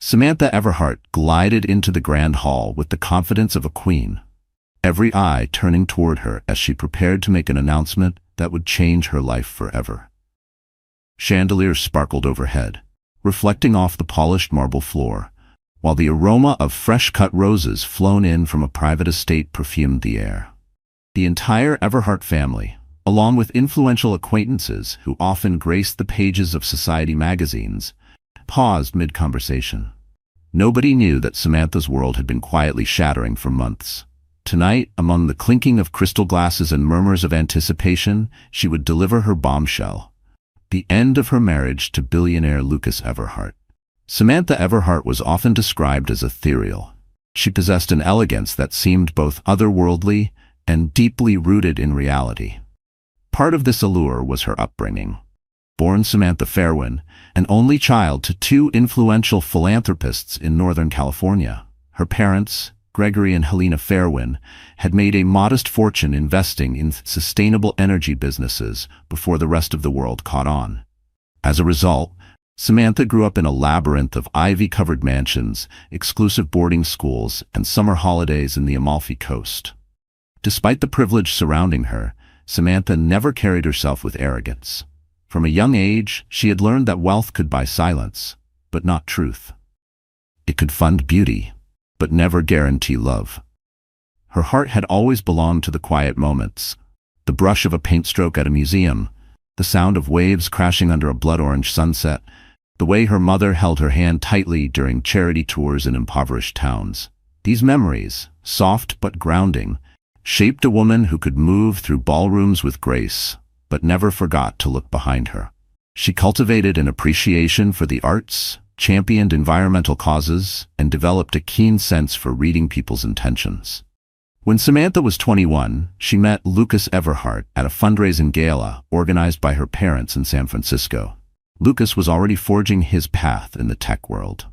Samantha Everhart glided into the grand hall with the confidence of a queen, every eye turning toward her as she prepared to make an announcement that would change her life forever. Chandeliers sparkled overhead, reflecting off the polished marble floor, while the aroma of fresh-cut roses flown in from a private estate perfumed the air. The entire Everhart family, along with influential acquaintances who often graced the pages of society magazines, paused mid-conversation. Nobody knew that Samantha's world had been quietly shattering for months. Tonight, among the clinking of crystal glasses and murmurs of anticipation, she would deliver her bombshell: the end of her marriage to billionaire Lucas Everhart. Samantha Everhart was often described as ethereal. She possessed an elegance that seemed both otherworldly and deeply rooted in reality. Part of this allure was her upbringing. Born Samantha Fairwin, an only child to two influential philanthropists in Northern California, her parents, Gregory and Helena Fairwin, had made a modest fortune investing in sustainable energy businesses before the rest of the world caught on. As a result, Samantha grew up in a labyrinth of ivy-covered mansions, exclusive boarding schools, and summer holidays in the Amalfi Coast. Despite the privilege surrounding her, Samantha never carried herself with arrogance. From a young age, she had learned that wealth could buy silence, but not truth. It could fund beauty, but never guarantee love. Her heart had always belonged to the quiet moments: the brush of a paint stroke at a museum, the sound of waves crashing under a blood-orange sunset, the way her mother held her hand tightly during charity tours in impoverished towns. These memories, soft but grounding, shaped a woman who could move through ballrooms with grace, but never forgot to look behind her. She cultivated an appreciation for the arts, championed environmental causes, and developed a keen sense for reading people's intentions. When Samantha was 21, she met Lucas Everhart at a fundraising gala organized by her parents in San Francisco. Lucas was already forging his path in the tech world.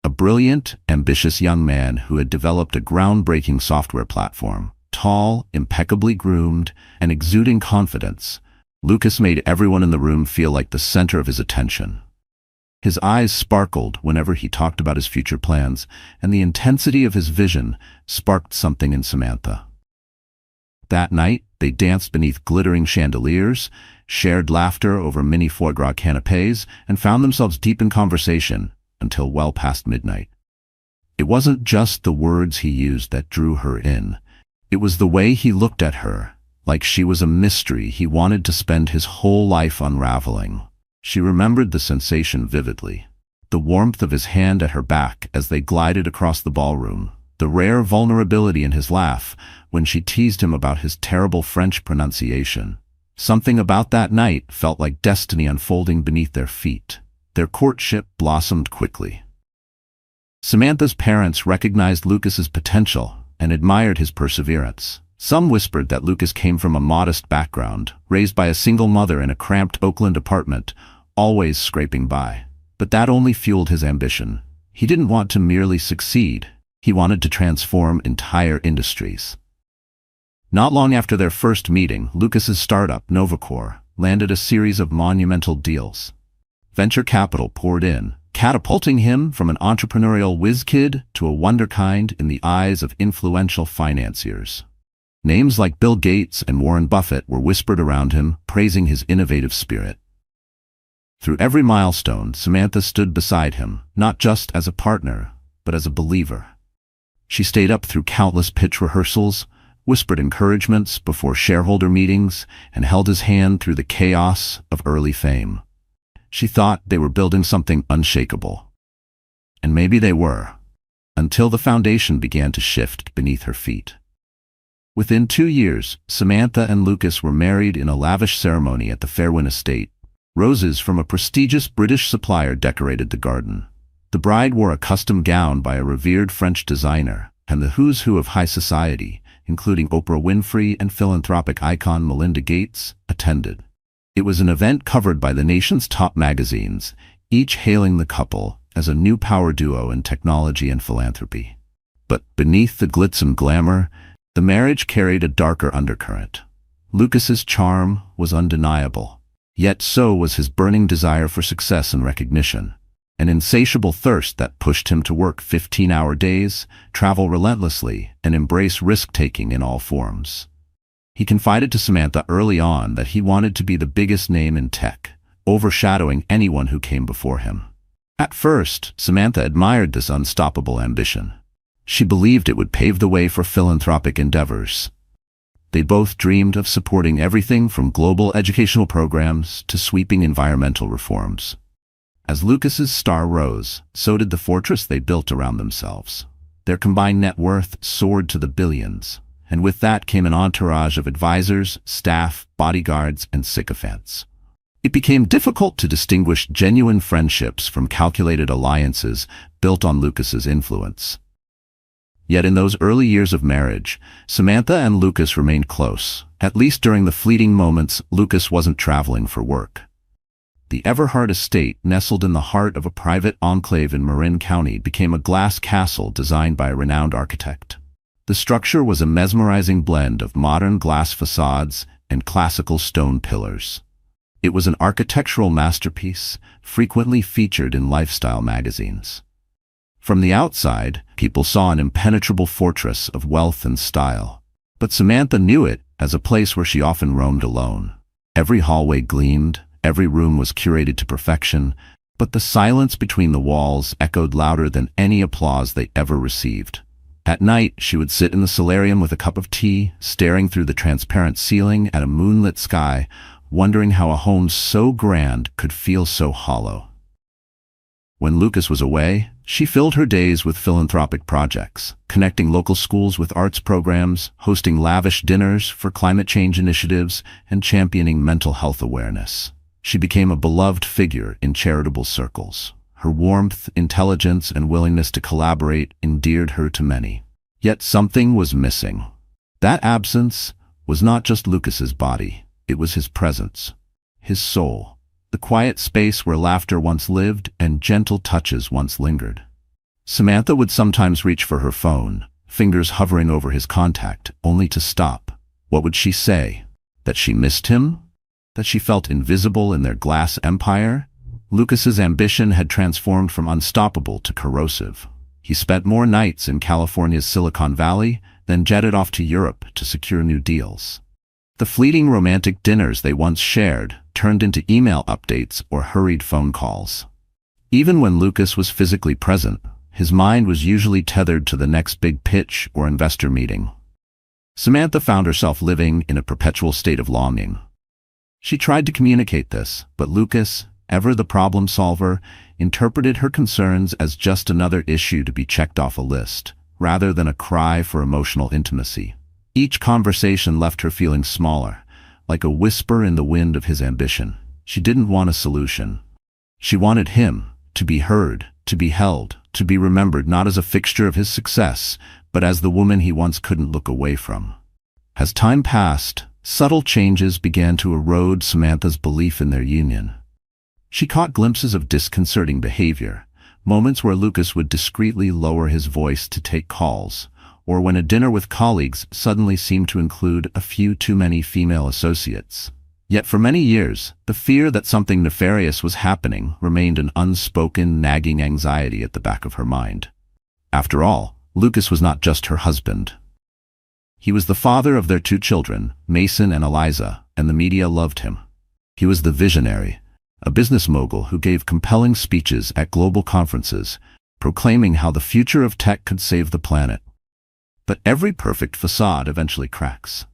A brilliant, ambitious young man who had developed a groundbreaking software platform. Tall, impeccably groomed, and exuding confidence, Lucas made everyone in the room feel like the center of his attention. His eyes sparkled whenever he talked about his future plans, and the intensity of his vision sparked something in Samantha. That night, they danced beneath glittering chandeliers, shared laughter over mini foie gras canapés, and found themselves deep in conversation until well past midnight. It wasn't just the words he used that drew her in. It was the way he looked at her, like she was a mystery he wanted to spend his whole life unraveling. She remembered the sensation vividly: the warmth of his hand at her back as they glided across the ballroom, the rare vulnerability in his laugh when she teased him about his terrible French pronunciation. Something about that night felt like destiny unfolding beneath their feet. Their courtship blossomed quickly. Samantha's parents recognized Lucas's potential and admired his perseverance. Some whispered that Lucas came from a modest background, raised by a single mother in a cramped Oakland apartment, always scraping by. But that only fueled his ambition. He didn't want to merely succeed. He wanted to transform entire industries. Not long after their first meeting, Lucas's startup, Novacore, landed a series of monumental deals. Venture capital poured in, catapulting him from an entrepreneurial whiz-kid to a wonderkind in the eyes of influential financiers. Names like Bill Gates and Warren Buffett were whispered around him, praising his innovative spirit. Through every milestone, Samantha stood beside him, not just as a partner, but as a believer. She stayed up through countless pitch rehearsals, whispered encouragements before shareholder meetings, and held his hand through the chaos of early fame. She thought they were building something unshakable. And maybe they were, until the foundation began to shift beneath her feet. Within 2 years, Samantha and Lucas were married in a lavish ceremony at the Fairwin estate. Roses from a prestigious British supplier decorated the garden. The bride wore a custom gown by a revered French designer, and the who's who of high society, including Oprah Winfrey and philanthropic icon Melinda Gates, attended. It was an event covered by the nation's top magazines, each hailing the couple as a new power duo in technology and philanthropy. But beneath the glitz and glamour, the marriage carried a darker undercurrent. Lucas's charm was undeniable, yet so was his burning desire for success and recognition. an insatiable thirst that pushed him to work 15-hour days, travel relentlessly, and embrace risk-taking in all forms. He confided to Samantha early on that he wanted to be the biggest name in tech, overshadowing anyone who came before him. At first, Samantha admired this unstoppable ambition. She believed it would pave the way for philanthropic endeavors. They both dreamed of supporting everything from global educational programs to sweeping environmental reforms. As Lucas's star rose, so did the fortress they built around themselves. Their combined net worth soared to the billions, and with that came an entourage of advisors, staff, bodyguards, and sycophants. It became difficult to distinguish genuine friendships from calculated alliances built on Lucas's influence. Yet in those early years of marriage, Samantha and Lucas remained close. At least during the fleeting moments Lucas wasn't traveling for work. The Everhart estate, nestled in the heart of a private enclave in Marin County, became a glass castle designed by a renowned architect. The structure was a mesmerizing blend of modern glass facades and classical stone pillars. It was an architectural masterpiece, frequently featured in lifestyle magazines. From the outside, people saw an impenetrable fortress of wealth and style. But Samantha knew it as a place where she often roamed alone. Every hallway gleamed, every room was curated to perfection, but the silence between the walls echoed louder than any applause they ever received. At night, she would sit in the solarium with a cup of tea, staring through the transparent ceiling at a moonlit sky, wondering how a home so grand could feel so hollow. When Lucas was away, she filled her days with philanthropic projects, connecting local schools with arts programs, hosting lavish dinners for climate change initiatives, and championing mental health awareness. She became a beloved figure in charitable circles. Her warmth, intelligence, and willingness to collaborate endeared her to many. Yet something was missing. That absence was not just Lucas's body. It was his presence, his soul, the quiet space where laughter once lived and gentle touches once lingered. Samantha would sometimes reach for her phone, fingers hovering over his contact, only to stop. What would she say? That she missed him? That she felt invisible in their glass empire? Lucas's ambition had transformed from unstoppable to corrosive. He spent more nights in California's Silicon Valley than jetted off to Europe to secure new deals. The fleeting romantic dinners they once shared turned into email updates or hurried phone calls. Even when Lucas was physically present, his mind was usually tethered to the next big pitch or investor meeting. Samantha found herself living in a perpetual state of longing. She tried to communicate this, but Lucas, ever the problem solver, interpreted her concerns as just another issue to be checked off a list, rather than a cry for emotional intimacy. Each conversation left her feeling smaller, like a whisper in the wind of his ambition. She didn't want a solution. She wanted him to be heard, to be held, to be remembered not as a fixture of his success, but as the woman he once couldn't look away from. As time passed, subtle changes began to erode Samantha's belief in their union. She caught glimpses of disconcerting behavior, moments where Lucas would discreetly lower his voice to take calls, or when a dinner with colleagues suddenly seemed to include a few too many female associates. Yet for many years, the fear that something nefarious was happening remained an unspoken, nagging anxiety at the back of her mind. After all, Lucas was not just her husband. He was the father of their 2 children, Mason and Eliza, and the media loved him. He was the visionary, a business mogul who gave compelling speeches at global conferences, proclaiming how the future of tech could save the planet. But every perfect facade eventually cracks.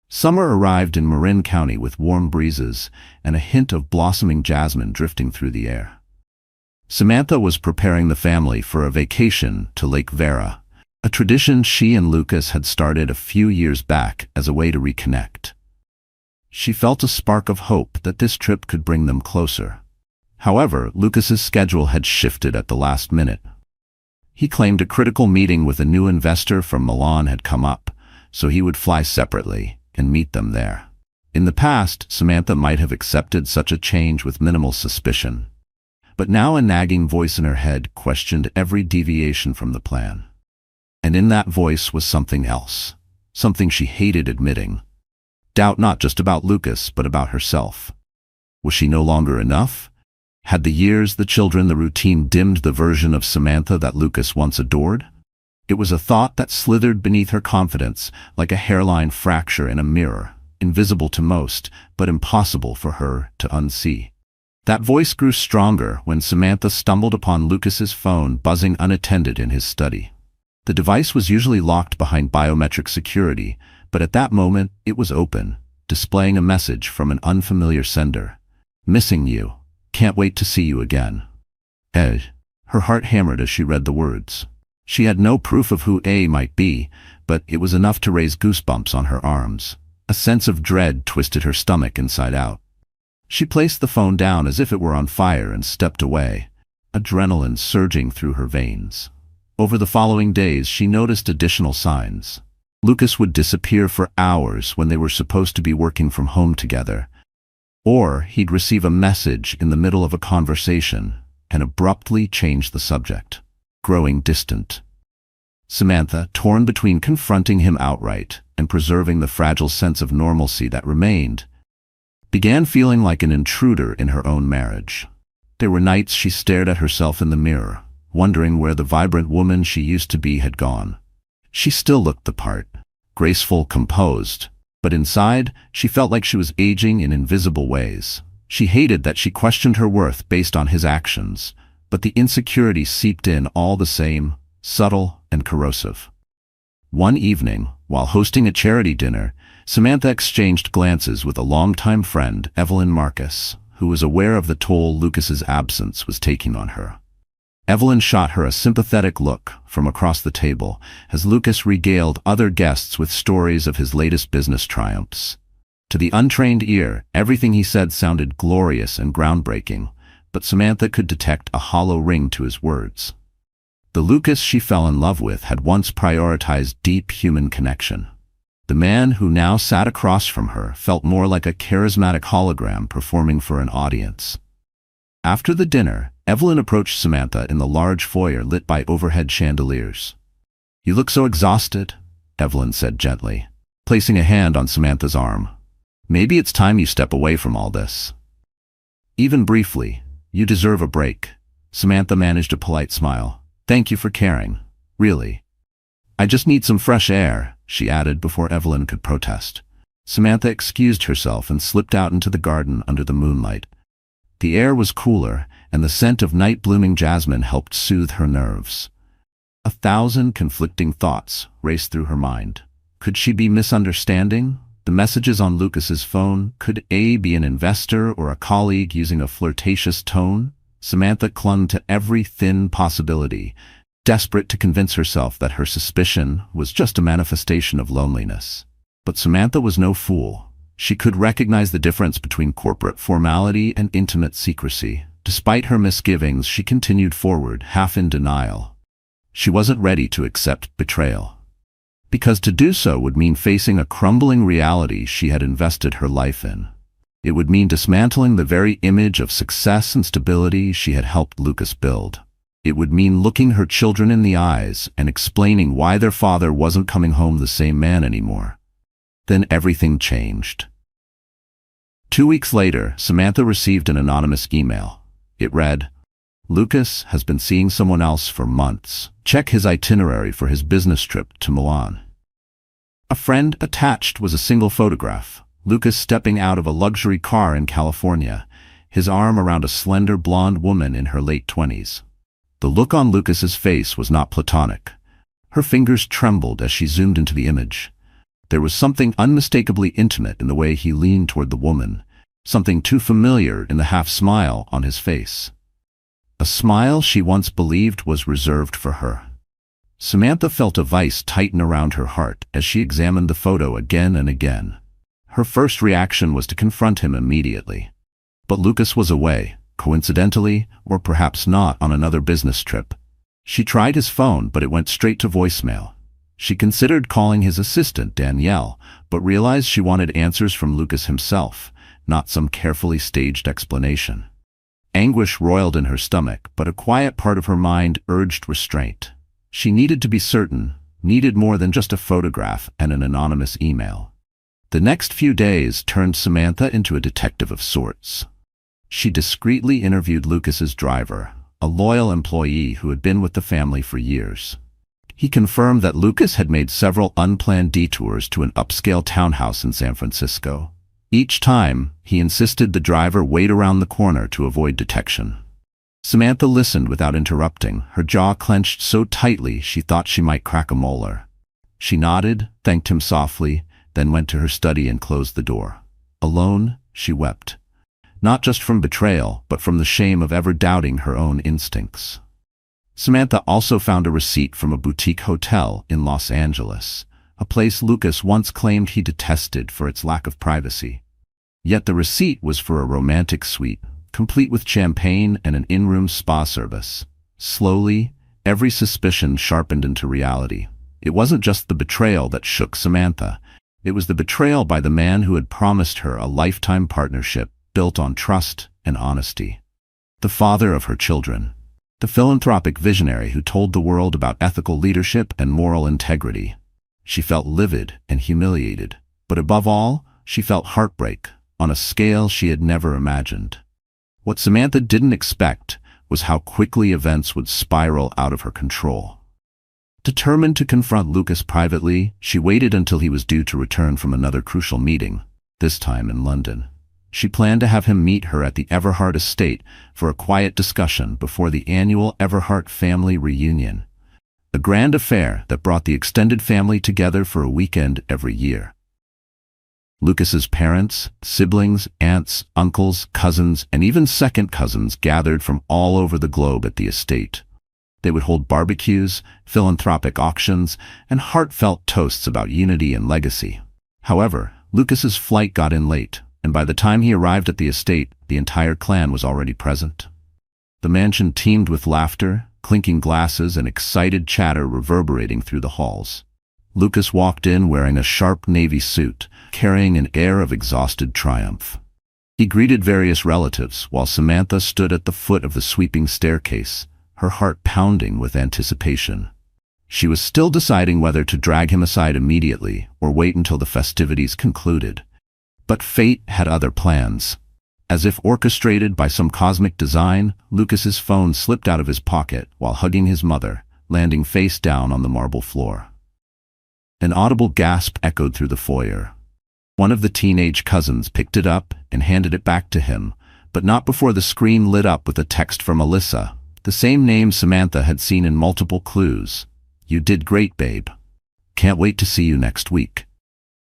Summer arrived in Marin County with warm breezes and a hint of blossoming jasmine drifting through the air. Samantha was preparing the family for a vacation to Lake Vera, a tradition she and Lucas had started a few years back as a way to reconnect. She felt a spark of hope that this trip could bring them closer. However, Lucas's schedule had shifted at the last minute. He claimed a critical meeting with a new investor from Milan had come up, so he would fly separately and meet them there. In the past, Samantha might have accepted such a change with minimal suspicion. But now a nagging voice in her head questioned every deviation from the plan. And in that voice was something else, something she hated admitting. Doubt not just about Lucas, but about herself. Was she no longer enough? Had the years, the children, the routine dimmed the version of Samantha that Lucas once adored? It was a thought that slithered beneath her confidence like a hairline fracture in a mirror, invisible to most, but impossible for her to unsee. That voice grew stronger when Samantha stumbled upon Lucas's phone buzzing unattended in his study. The device was usually locked behind biometric security, but at that moment it was open, displaying a message from an unfamiliar sender. "Missing you. Can't wait to see you again." Her heart hammered as she read the words. She had no proof of who A might be, but it was enough to raise goosebumps on her arms. A sense of dread twisted her stomach inside out. She placed the phone down as if it were on fire and stepped away, adrenaline surging through her veins. Over the following days, she noticed additional signs. Lucas would disappear for hours when they were supposed to be working from home together. Or he'd receive a message in the middle of a conversation and abruptly change the subject, growing distant. Samantha, torn between confronting him outright and preserving the fragile sense of normalcy that remained, began feeling like an intruder in her own marriage. There were nights she stared at herself in the mirror, wondering where the vibrant woman she used to be had gone. She still looked the part, graceful, composed, but inside, she felt like she was aging in invisible ways. She hated that she questioned her worth based on his actions, but the insecurity seeped in all the same, subtle and corrosive. One evening, while hosting a charity dinner, Samantha exchanged glances with a longtime friend, Evelyn Marcus, who was aware of the toll Lucas's absence was taking on her. Evelyn shot her a sympathetic look from across the table as Lucas regaled other guests with stories of his latest business triumphs. To the untrained ear, everything he said sounded glorious and groundbreaking, but Samantha could detect a hollow ring to his words. The Lucas she fell in love with had once prioritized deep human connection. The man who now sat across from her felt more like a charismatic hologram performing for an audience. After the dinner, Evelyn approached Samantha in the large foyer lit by overhead chandeliers. "You look so exhausted," Evelyn said gently, placing a hand on Samantha's arm. "Maybe it's time you step away from all this. Even briefly, you deserve a break." Samantha managed a polite smile. "Thank you for caring. Really. I just need some fresh air," she added before Evelyn could protest. Samantha excused herself and slipped out into the garden under the moonlight. The air was cooler, and the scent of night-blooming jasmine helped soothe her nerves. 1,000 conflicting thoughts raced through her mind. Could she be misunderstanding the messages on Lucas's phone? Could A be an investor or a colleague using a flirtatious tone? Samantha clung to every thin possibility, desperate to convince herself that her suspicion was just a manifestation of loneliness. But Samantha was no fool. She could recognize the difference between corporate formality and intimate secrecy. Despite her misgivings, she continued forward, half in denial. She wasn't ready to accept betrayal, because to do so would mean facing a crumbling reality she had invested her life in. It would mean dismantling the very image of success and stability she had helped Lucas build. It would mean looking her children in the eyes and explaining why their father wasn't coming home the same man anymore. Then everything changed. 2 weeks later, Samantha received an anonymous email. It read, "Lucas has been seeing someone else for months. Check his itinerary for his business trip to Milan." A friend attached was a single photograph. Lucas stepping out of a luxury car in California, his arm around a slender blonde woman in her late 20s. The look on Lucas's face was not platonic. Her fingers trembled as she zoomed into the image. There was something unmistakably intimate in the way he leaned toward the woman, something too familiar in the half-smile on his face. A smile she once believed was reserved for her. Samantha felt a vice tighten around her heart as she examined the photo again and again. Her first reaction was to confront him immediately. But Lucas was away, coincidentally, or perhaps not, on another business trip. She tried his phone, but it went straight to voicemail. She considered calling his assistant, Danielle, but realized she wanted answers from Lucas himself, not some carefully staged explanation. Anguish roiled in her stomach, but a quiet part of her mind urged restraint. She needed to be certain, needed more than just a photograph and an anonymous email. The next few days turned Samantha into a detective of sorts. She discreetly interviewed Lucas's driver, a loyal employee who had been with the family for years. He confirmed that Lucas had made several unplanned detours to an upscale townhouse in San Francisco. Each time, he insisted the driver wait around the corner to avoid detection. Samantha listened without interrupting, her jaw clenched so tightly she thought she might crack a molar. She nodded, thanked him softly, then went to her study and closed the door. Alone, she wept. Not just from betrayal, but from the shame of ever doubting her own instincts. Samantha also found a receipt from a boutique hotel in Los Angeles, a place Lucas once claimed he detested for its lack of privacy. Yet the receipt was for a romantic suite, complete with champagne and an in-room spa service. Slowly, every suspicion sharpened into reality. It wasn't just the betrayal that shook Samantha. It was the betrayal by the man who had promised her a lifetime partnership built on trust and honesty. The father of her children. The philanthropic visionary who told the world about ethical leadership and moral integrity. She felt livid and humiliated, but above all, she felt heartbreak on a scale she had never imagined. What Samantha didn't expect was how quickly events would spiral out of her control. Determined to confront Lucas privately, she waited until he was due to return from another crucial meeting, this time in London. She planned to have him meet her at the Everhart estate for a quiet discussion before the annual Everhart family reunion, a grand affair that brought the extended family together for a weekend every year. Lucas's parents, siblings, aunts, uncles, cousins, and even second cousins gathered from all over the globe at the estate. They would hold barbecues, philanthropic auctions, and heartfelt toasts about unity and legacy. However, Lucas's flight got in late, and by the time he arrived at the estate, the entire clan was already present. The mansion teemed with laughter, clinking glasses, and excited chatter reverberating through the halls. Lucas walked in wearing a sharp navy suit, carrying an air of exhausted triumph. He greeted various relatives, while Samantha stood at the foot of the sweeping staircase, her heart pounding with anticipation. She was still deciding whether to drag him aside immediately or wait until the festivities concluded. But fate had other plans. As if orchestrated by some cosmic design, Lucas's phone slipped out of his pocket while hugging his mother, landing face down on the marble floor. An audible gasp echoed through the foyer. One of the teenage cousins picked it up and handed it back to him, but not before the screen lit up with a text from Alyssa, the same name Samantha had seen in multiple clues. "You did great, babe. Can't wait to see you next week."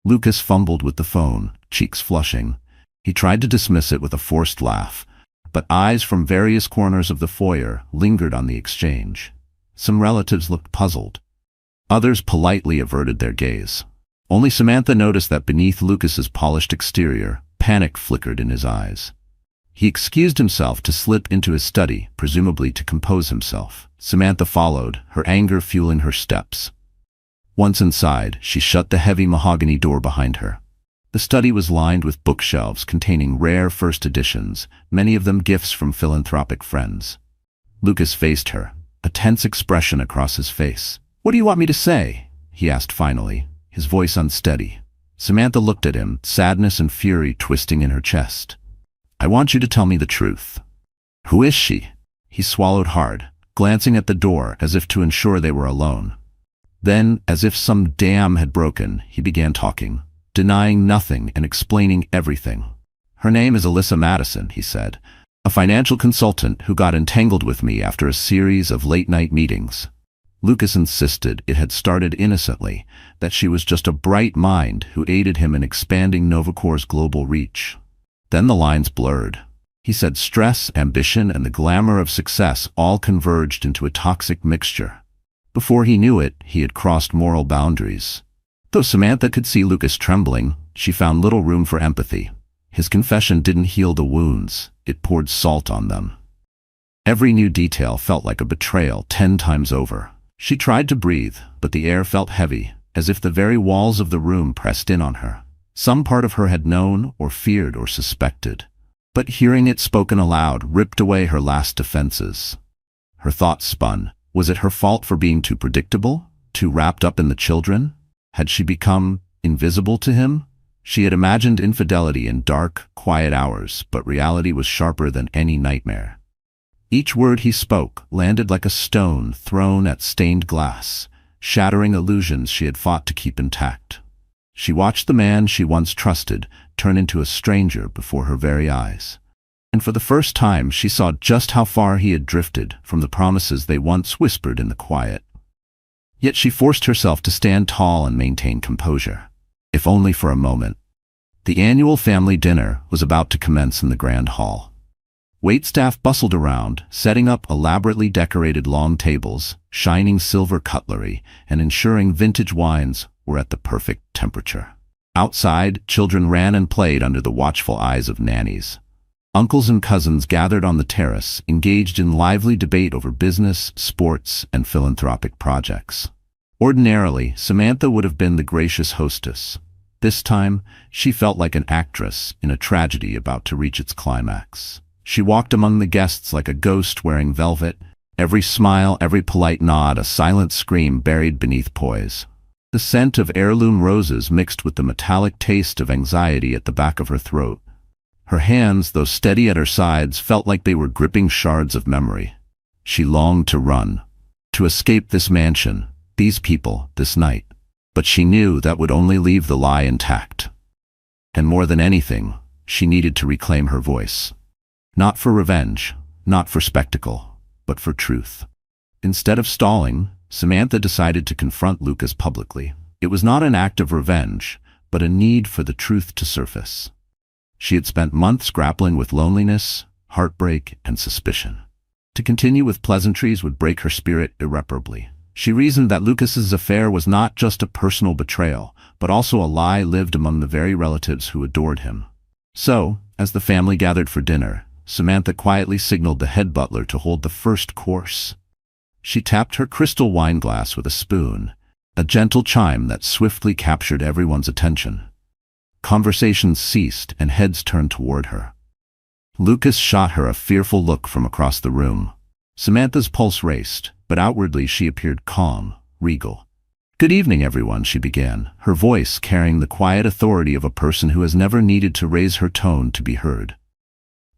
Lucas fumbled with the phone, cheeks flushing. He tried to dismiss it with a forced laugh, but eyes from various corners of the foyer lingered on the exchange. Some relatives looked puzzled. Others politely averted their gaze. Only Samantha noticed that beneath Lucas's polished exterior, panic flickered in his eyes. He excused himself to slip into his study, presumably to compose himself. Samantha followed, her anger fueling her steps. Once inside, she shut the heavy mahogany door behind her. The study was lined with bookshelves containing rare first editions, many of them gifts from philanthropic friends. Lucas faced her, a tense expression across his face. "What do you want me to say?" he asked finally, his voice unsteady. Samantha looked at him, sadness and fury twisting in her chest. "I want you to tell me the truth. Who is she?" He swallowed hard, glancing at the door as if to ensure they were alone. Then, as if some dam had broken, he began talking, denying nothing and explaining everything. "Her name is Alyssa Madison," he said, "a financial consultant who got entangled with me after a series of late-night meetings." Lucas insisted it had started innocently, that she was just a bright mind who aided him in expanding Novacore's global reach. Then the lines blurred. He said stress, ambition, and the glamour of success all converged into a toxic mixture. Before he knew it, he had crossed moral boundaries. Though Samantha could see Lucas trembling, she found little room for empathy. His confession didn't heal the wounds, it poured salt on them. Every new detail felt like a betrayal 10 times over. She tried to breathe, but the air felt heavy, as if the very walls of the room pressed in on her. Some part of her had known, or feared, or suspected. But hearing it spoken aloud ripped away her last defenses. Her thoughts spun. Was it her fault for being too predictable? Too wrapped up in the children? Had she become invisible to him? She had imagined infidelity in dark, quiet hours, but reality was sharper than any nightmare. Each word he spoke landed like a stone thrown at stained glass, shattering illusions she had fought to keep intact. She watched the man she once trusted turn into a stranger before her very eyes. And for the first time she saw just how far he had drifted from the promises they once whispered in the quiet. Yet she forced herself to stand tall and maintain composure, if only for a moment. The annual family dinner was about to commence in the grand hall. Waitstaff bustled around, setting up elaborately decorated long tables, shining silver cutlery, and ensuring vintage wines were at the perfect temperature. Outside, children ran and played under the watchful eyes of nannies. Uncles and cousins gathered on the terrace, engaged in lively debate over business, sports, and philanthropic projects. Ordinarily, Samantha would have been the gracious hostess. This time, she felt like an actress in a tragedy about to reach its climax. She walked among the guests like a ghost wearing velvet, every smile, every polite nod a silent scream buried beneath poise. The scent of heirloom roses mixed with the metallic taste of anxiety at the back of her throat. Her hands, though steady at her sides, felt like they were gripping shards of memory. She longed to run, to escape this mansion, these people, this night. But she knew that would only leave the lie intact. And more than anything, she needed to reclaim her voice. Not for revenge, not for spectacle, but for truth. Instead of stalling, Samantha decided to confront Lucas publicly. It was not an act of revenge, but a need for the truth to surface. She had spent months grappling with loneliness, heartbreak, and suspicion. To continue with pleasantries would break her spirit irreparably. She reasoned that Lucas's affair was not just a personal betrayal, but also a lie lived among the very relatives who adored him. So, as the family gathered for dinner, Samantha quietly signaled the head butler to hold the first course. She tapped her crystal wine glass with a spoon, a gentle chime that swiftly captured everyone's attention. Conversations ceased and heads turned toward her. Lucas shot her a fearful look from across the room. Samantha's pulse raced, but outwardly she appeared calm, regal. "Good evening, everyone," she began, her voice carrying the quiet authority of a person who has never needed to raise her tone to be heard.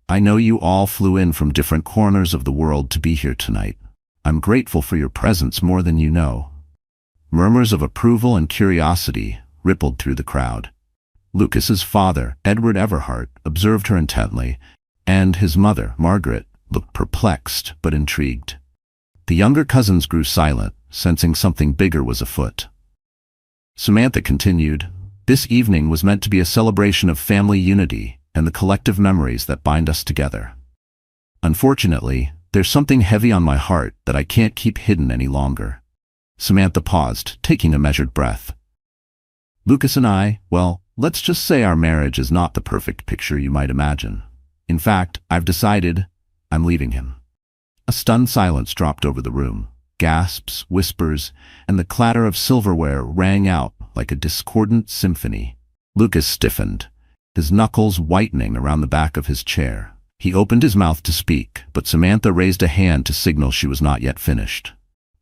"I know you all flew in from different corners of the world to be here tonight. I'm grateful for your presence more than you know." Murmurs of approval and curiosity rippled through the crowd. Lucas's father, Edward Everhart, observed her intently, and his mother, Margaret, looked perplexed but intrigued. The younger cousins grew silent, sensing something bigger was afoot. Samantha continued, "This evening was meant to be a celebration of family unity and the collective memories that bind us together. Unfortunately, there's something heavy on my heart that I can't keep hidden any longer." Samantha paused, taking a measured breath. "Lucas and I, well, let's just say our marriage is not the perfect picture you might imagine. In fact, I've decided I'm leaving him." A stunned silence dropped over the room. Gasps, whispers, and the clatter of silverware rang out like a discordant symphony. Lucas stiffened, his knuckles whitening around the back of his chair. He opened his mouth to speak, but Samantha raised a hand to signal she was not yet finished.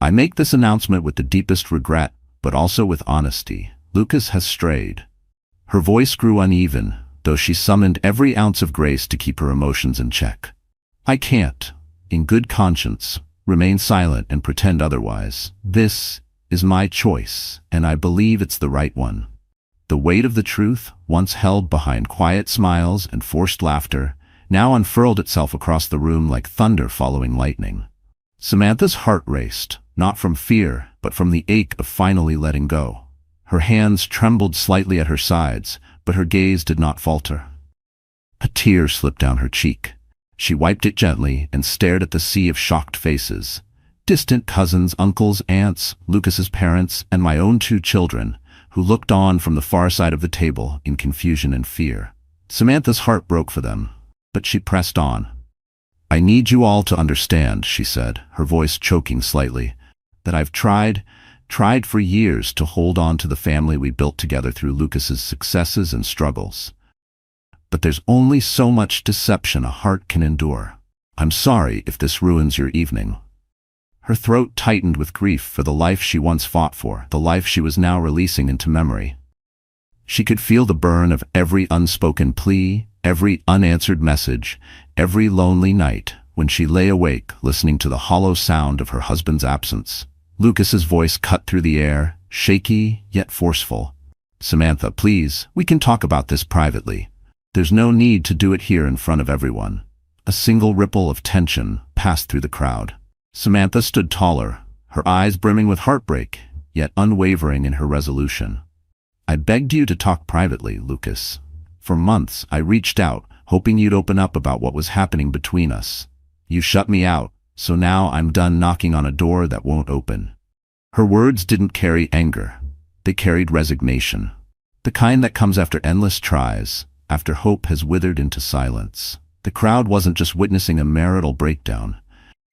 "I make this announcement with the deepest regret, but also with honesty. Lucas has strayed." Her voice grew uneven, though she summoned every ounce of grace to keep her emotions in check. "I can't, in good conscience, remain silent and pretend otherwise. This is my choice, and I believe it's the right one." The weight of the truth, once held behind quiet smiles and forced laughter, now unfurled itself across the room like thunder following lightning. Samantha's heart raced, not from fear, but from the ache of finally letting go. Her hands trembled slightly at her sides, but her gaze did not falter. A tear slipped down her cheek. She wiped it gently and stared at the sea of shocked faces. Distant cousins, uncles, aunts, Lucas's parents, and my own 2 children, who looked on from the far side of the table in confusion and fear. Samantha's heart broke for them, but she pressed on. "I need you all to understand," she said, her voice choking slightly, "that I've tried for years to hold on to the family we built together through Lucas's successes and struggles. But there's only so much deception a heart can endure. I'm sorry if this ruins your evening." Her throat tightened with grief for the life she once fought for, the life she was now releasing into memory. She could feel the burn of every unspoken plea, every unanswered message, every lonely night when she lay awake listening to the hollow sound of her husband's absence. Lucas's voice cut through the air, shaky yet forceful. "Samantha, please, we can talk about this privately. There's no need to do it here in front of everyone." A single ripple of tension passed through the crowd. Samantha stood taller, her eyes brimming with heartbreak, yet unwavering in her resolution. "I begged you to talk privately, Lucas. For months I reached out, hoping you'd open up about what was happening between us. You shut me out, so now I'm done knocking on a door that won't open." Her words didn't carry anger. They carried resignation. The kind that comes after endless tries, after hope has withered into silence. The crowd wasn't just witnessing a marital breakdown.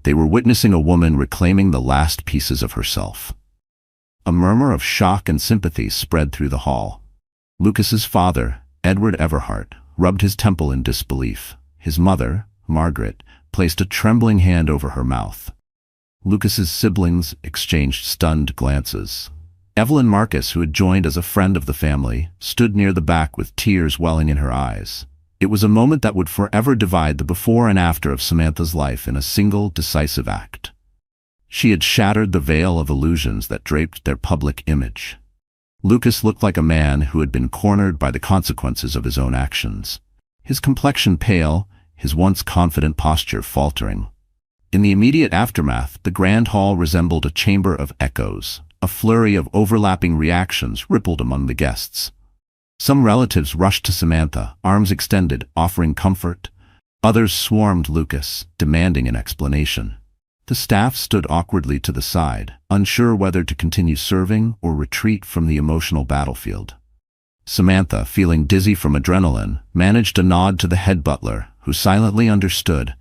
They were witnessing a woman reclaiming the last pieces of herself. A murmur of shock and sympathy spread through the hall. Lucas's father, Edward Everhart, rubbed his temple in disbelief. His mother, Margaret, placed a trembling hand over her mouth. Lucas's siblings exchanged stunned glances. Evelyn Marcus, who had joined as a friend of the family, stood near the back with tears welling in her eyes. It was a moment that would forever divide the before and after of Samantha's life in a single, decisive act. She had shattered the veil of illusions that draped their public image. Lucas looked like a man who had been cornered by the consequences of his own actions. His complexion pale, his once confident posture faltering. In the immediate aftermath, the grand hall resembled a chamber of echoes. A flurry of overlapping reactions rippled among the guests. Some relatives rushed to Samantha, arms extended, offering comfort. Others swarmed Lucas, demanding an explanation. The staff stood awkwardly to the side, unsure whether to continue serving or retreat from the emotional battlefield. Samantha, feeling dizzy from adrenaline, managed a nod to the head butler, who silently understood.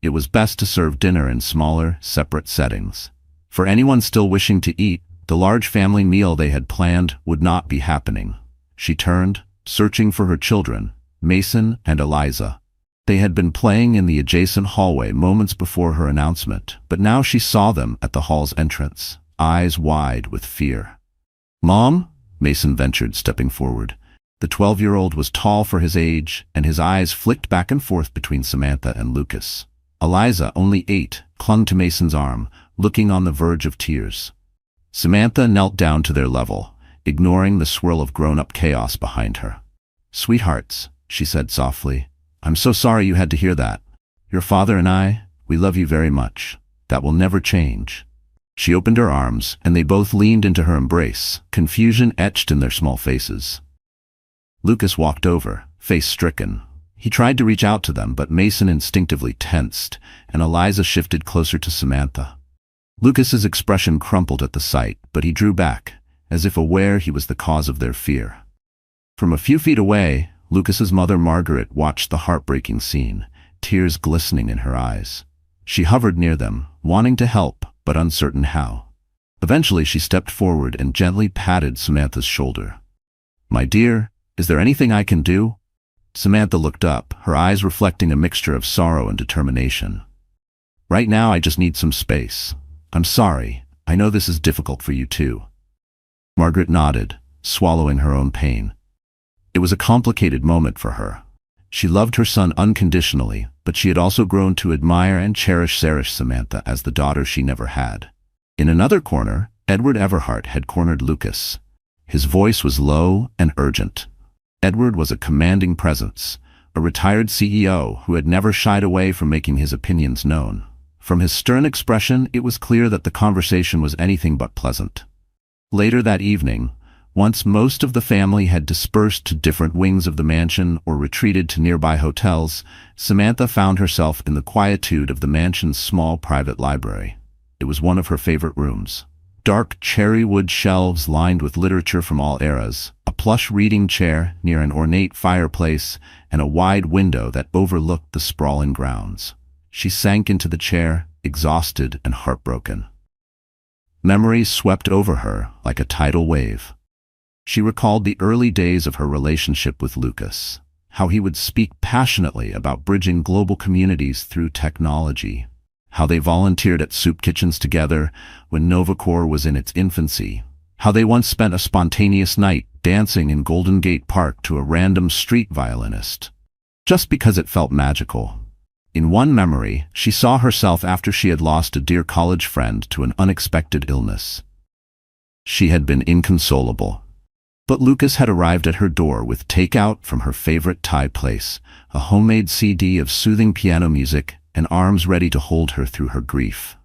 It was best to serve dinner in smaller, separate settings. For anyone still wishing to eat, the large family meal they had planned would not be happening. She turned, searching for her children, Mason and Eliza. They had been playing in the adjacent hallway moments before her announcement, but now she saw them at the hall's entrance, eyes wide with fear. "Mom?" Mason ventured, stepping forward. The 12-year-old was tall for his age, and his eyes flicked back and forth between Samantha and Lucas. Eliza, only 8, clung to Mason's arm, looking on the verge of tears. Samantha knelt down to their level, ignoring the swirl of grown-up chaos behind her. "Sweethearts," she said softly, "I'm so sorry you had to hear that. Your father and I, we love you very much. That will never change." She opened her arms, and they both leaned into her embrace, confusion etched in their small faces. Lucas walked over, face stricken. He tried to reach out to them, but Mason instinctively tensed, and Eliza shifted closer to Samantha. Lucas's expression crumpled at the sight, but he drew back, as if aware he was the cause of their fear. From a few feet away, Lucas's mother Margaret watched the heartbreaking scene, tears glistening in her eyes. She hovered near them, wanting to help, but uncertain how. Eventually she stepped forward and gently patted Samantha's shoulder. "My dear, is there anything I can do?" Samantha looked up, her eyes reflecting a mixture of sorrow and determination. "Right now I just need some space. I'm sorry, I know this is difficult for you too." Margaret nodded, swallowing her own pain. It was a complicated moment for her. She loved her son unconditionally, but she had also grown to admire and cherish Samantha as the daughter she never had. In another corner, Edward Everhart had cornered Lucas. His voice was low and urgent. Edward was a commanding presence, a retired CEO who had never shied away from making his opinions known. From his stern expression, it was clear that the conversation was anything but pleasant. Later that evening, once most of the family had dispersed to different wings of the mansion or retreated to nearby hotels, Samantha found herself in the quietude of the mansion's small private library. It was one of her favorite rooms. Dark cherry wood shelves lined with literature from all eras, a plush reading chair near an ornate fireplace, and a wide window that overlooked the sprawling grounds. She sank into the chair, exhausted and heartbroken. Memories swept over her like a tidal wave. She recalled the early days of her relationship with Lucas, how he would speak passionately about bridging global communities through technology, how they volunteered at soup kitchens together when Novacor was in its infancy, How they once spent a spontaneous night dancing in Golden Gate Park to a random street violinist, just because it felt magical. In one memory, she saw herself after she had lost a dear college friend to an unexpected illness. She had been inconsolable. But Lucas had arrived at her door with takeout from her favorite Thai place, a homemade CD of soothing piano music, and arms ready to hold her through her grief.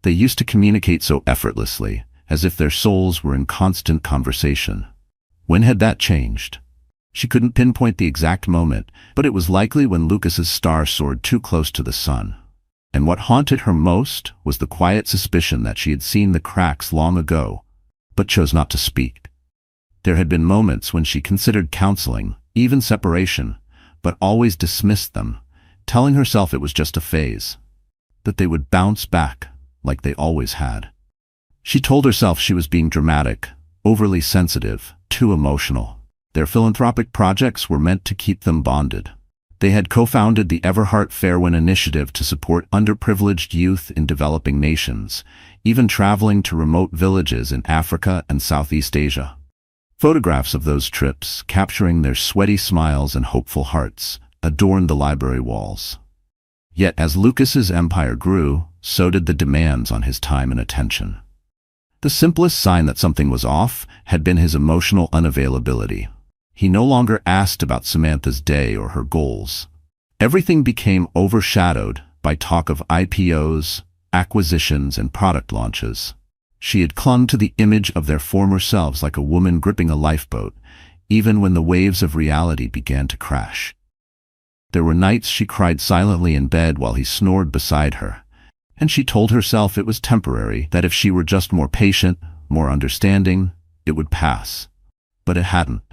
They used to communicate so effortlessly, as if their souls were in constant conversation. When had that changed? She couldn't pinpoint the exact moment, but it was likely when Lucas's star soared too close to the sun. And what haunted her most was the quiet suspicion that she had seen the cracks long ago, but chose not to speak. There had been moments when she considered counseling, even separation, but always dismissed them, telling herself it was just a phase, that they would bounce back, like they always had. She told herself she was being dramatic, overly sensitive, too emotional. Their philanthropic projects were meant to keep them bonded. They had co-founded the Everhart Fairwin initiative to support underprivileged youth in developing nations, even traveling to remote villages in Africa and Southeast Asia. Photographs of those trips, capturing their sweaty smiles and hopeful hearts, adorned the library walls. Yet as Lucas's empire grew, so did the demands on his time and attention. The simplest sign that something was off had been his emotional unavailability. He no longer asked about Samantha's day or her goals. Everything became overshadowed by talk of IPOs, acquisitions, and product launches. She had clung to the image of their former selves like a woman gripping a lifeboat, even when the waves of reality began to crash. There were nights she cried silently in bed while he snored beside her, and she told herself it was temporary, that if she were just more patient, more understanding, it would pass. But it hadn't.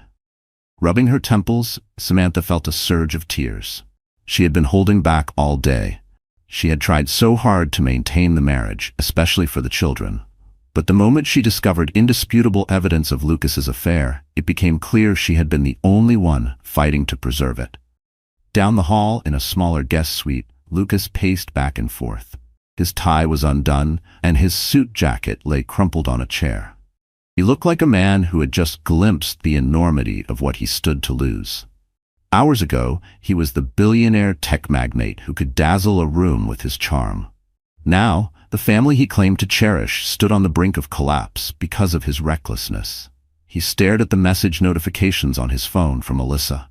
Rubbing her temples, Samantha felt a surge of tears. She had been holding back all day. She had tried so hard to maintain the marriage, especially for the children. But the moment she discovered indisputable evidence of Lucas's affair, it became clear she had been the only one fighting to preserve it. Down the hall, in a smaller guest suite, Lucas paced back and forth. His tie was undone, and his suit jacket lay crumpled on a chair. He looked like a man who had just glimpsed the enormity of what he stood to lose. Hours ago, he was the billionaire tech magnate who could dazzle a room with his charm. Now, the family he claimed to cherish stood on the brink of collapse because of his recklessness. He stared at the message notifications on his phone from Alyssa.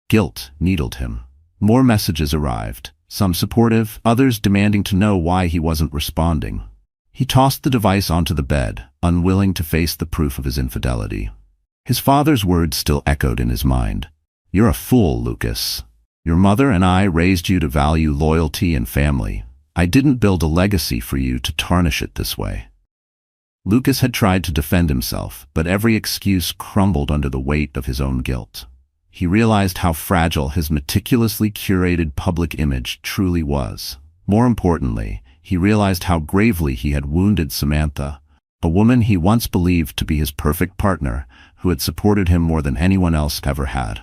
Guilt needled him. More messages arrived, some supportive, others demanding to know why he wasn't responding. He tossed the device onto the bed, unwilling to face the proof of his infidelity. His father's words still echoed in his mind. "You're a fool, Lucas. Your mother and I raised you to value loyalty and family. I didn't build a legacy for you to tarnish it this way." Lucas had tried to defend himself, but every excuse crumbled under the weight of his own guilt. He realized how fragile his meticulously curated public image truly was. More importantly, he realized how gravely he had wounded Samantha, a woman he once believed to be his perfect partner, who had supported him more than anyone else ever had.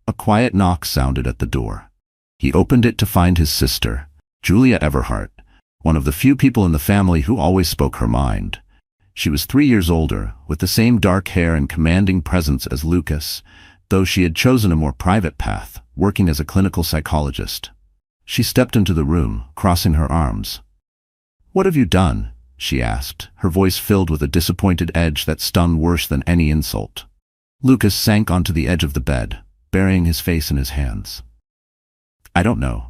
A quiet knock sounded at the door. He opened it to find his sister, Julia Everhart, one of the few people in the family who always spoke her mind. She was 3 years older, with the same dark hair and commanding presence as Lucas, though she had chosen a more private path, working as a clinical psychologist. She stepped into the room, crossing her arms. "What have you done?" she asked, her voice filled with a disappointed edge that stung worse than any insult. Lucas sank onto the edge of the bed, burying his face in his hands. "I don't know.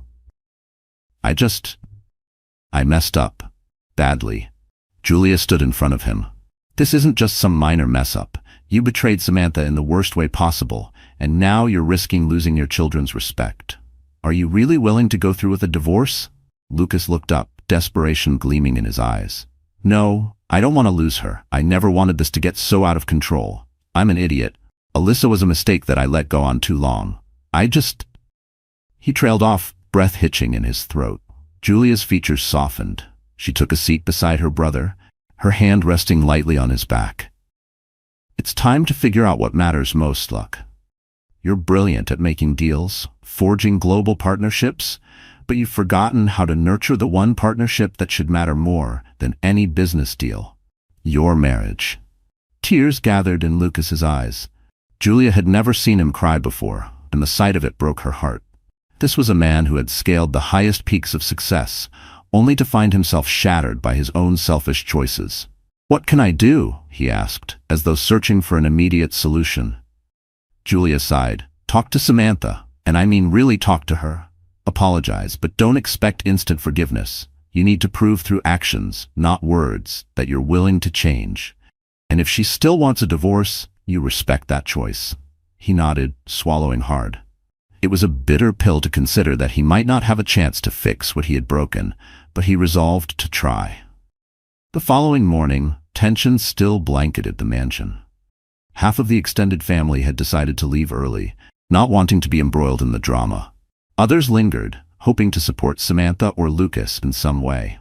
I messed up. Badly." Julia stood in front of him. "This isn't just some minor mess-up. You betrayed Samantha in the worst way possible, and now you're risking losing your children's respect. Are you really willing to go through with a divorce?" Lucas looked up, desperation gleaming in his eyes. "No, I don't want to lose her. I never wanted this to get so out of control. I'm an idiot. Alyssa was a mistake that I let go on too long. He trailed off, breath hitching in his throat. Julia's features softened. She took a seat beside her brother, her hand resting lightly on his back. "It's time to figure out what matters most, Luck. You're brilliant at making deals, forging global partnerships, but you've forgotten how to nurture the one partnership that should matter more than any business deal: your marriage." Tears gathered in Lucas's eyes. Julia had never seen him cry before, and the sight of it broke her heart. This was a man who had scaled the highest peaks of success, only to find himself shattered by his own selfish choices. "What can I do?" he asked, as though searching for an immediate solution. Julia sighed. "Talk to Samantha, and I mean really talk to her. Apologize, but don't expect instant forgiveness. You need to prove through actions, not words, that you're willing to change. And if she still wants a divorce, you respect that choice." He nodded, swallowing hard. It was a bitter pill to consider that he might not have a chance to fix what he had broken, but he resolved to try. The following morning, tension still blanketed the mansion. Half of the extended family had decided to leave early, not wanting to be embroiled in the drama. Others lingered, hoping to support Samantha or Lucas in some way.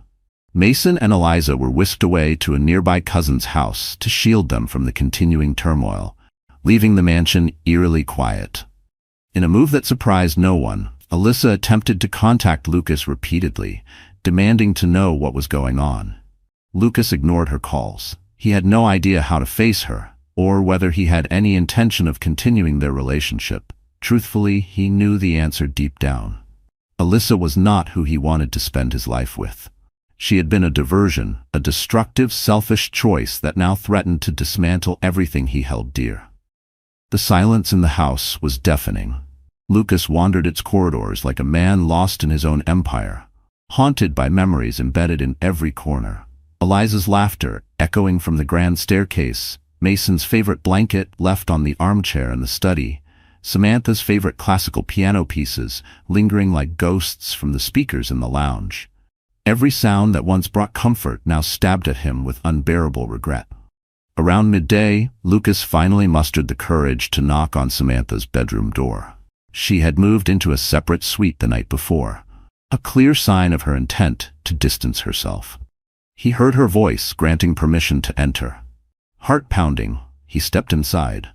Mason and Eliza were whisked away to a nearby cousin's house to shield them from the continuing turmoil, leaving the mansion eerily quiet. In a move that surprised no one, Alyssa attempted to contact Lucas repeatedly, demanding to know what was going on. Lucas ignored her calls. He had no idea how to face her, or whether he had any intention of continuing their relationship. Truthfully, he knew the answer deep down. Alyssa was not who he wanted to spend his life with. She had been a diversion, a destructive, selfish choice that now threatened to dismantle everything he held dear. The silence in the house was deafening. Lucas wandered its corridors like a man lost in his own empire, haunted by memories embedded in every corner. Eliza's laughter echoing from the grand staircase, Mason's favorite blanket left on the armchair in the study, Samantha's favorite classical piano pieces lingering like ghosts from the speakers in the lounge. Every sound that once brought comfort now stabbed at him with unbearable regret. Around midday, Lucas finally mustered the courage to knock on Samantha's bedroom door. She had moved into a separate suite the night before, a clear sign of her intent to distance herself. He heard her voice granting permission to enter. Heart pounding, he stepped inside.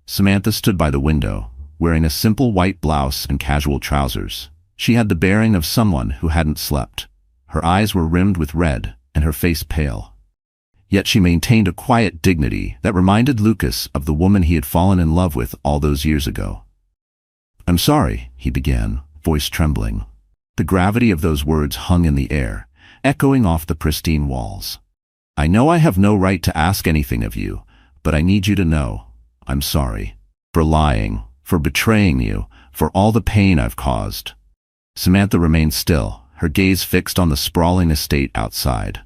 Samantha stood by the window, wearing a simple white blouse and casual trousers. She had the bearing of someone who hadn't slept. Her eyes were rimmed with red, and her face pale. Yet she maintained a quiet dignity that reminded Lucas of the woman he had fallen in love with all those years ago. "I'm sorry," he began, voice trembling. The gravity of those words hung in the air, echoing off the pristine walls. "I know I have no right to ask anything of you, but I need you to know, I'm sorry. For lying, for betraying you, for all the pain I've caused." Samantha remained still, her gaze fixed on the sprawling estate outside.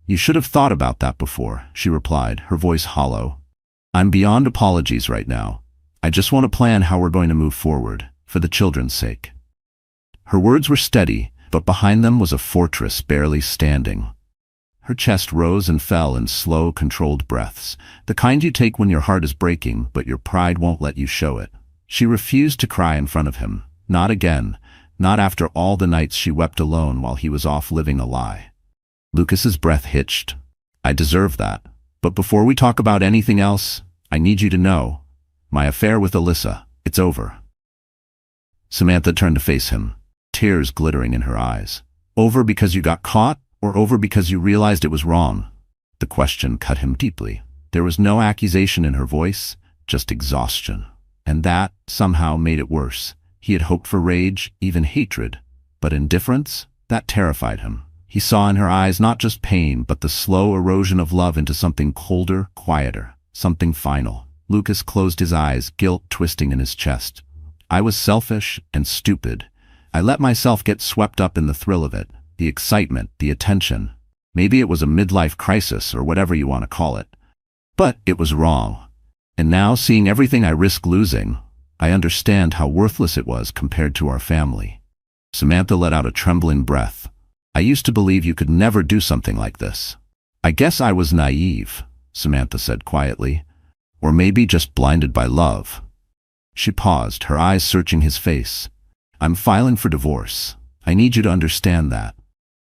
"You should have thought about that before," she replied, her voice hollow. "I'm beyond apologies right now. I just want to plan how we're going to move forward, for the children's sake." Her words were steady, but behind them was a fortress barely standing. Her chest rose and fell in slow, controlled breaths, the kind you take when your heart is breaking but your pride won't let you show it. She refused to cry in front of him, not again, not after all the nights she wept alone while he was off living a lie. Lucas's breath hitched. "I deserve that. But before we talk about anything else, I need you to know, my affair with Alyssa, it's over." Samantha turned to face him, tears glittering in her eyes. "Over because you got caught, or over because you realized it was wrong?" The question cut him deeply. There was no accusation in her voice, just exhaustion. And that, somehow, made it worse. He had hoped for rage, even hatred. But indifference? That terrified him. He saw in her eyes not just pain, but the slow erosion of love into something colder, quieter, something final. Lucas closed his eyes, guilt twisting in his chest. "I was selfish and stupid. I let myself get swept up in the thrill of it, the excitement, the attention. Maybe it was a midlife crisis or whatever you want to call it. But it was wrong. And now, seeing everything I risked losing, I understand how worthless it was compared to our family." Samantha let out a trembling breath. "I used to believe you could never do something like this." "I guess I was naive," Samantha said quietly. "Or maybe just blinded by love." She paused, her eyes searching his face. "I'm filing for divorce. I need you to understand that."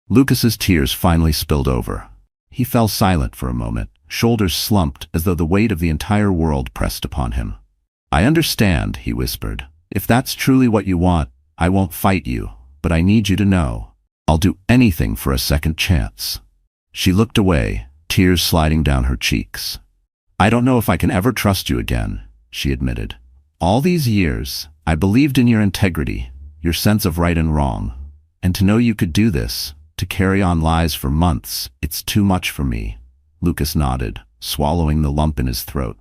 Lucas's tears finally spilled over. He fell silent for a moment, shoulders slumped as though the weight of the entire world pressed upon him. "I understand," he whispered. "If that's truly what you want, I won't fight you, but I need you to know, I'll do anything for a second chance." She looked away, tears sliding down her cheeks. I don't know if I can ever trust you again, she admitted. All these years, I believed in your integrity, your sense of right and wrong. And to know you could do this, to carry on lies for months, it's too much for me. Lucas nodded, swallowing the lump in his throat.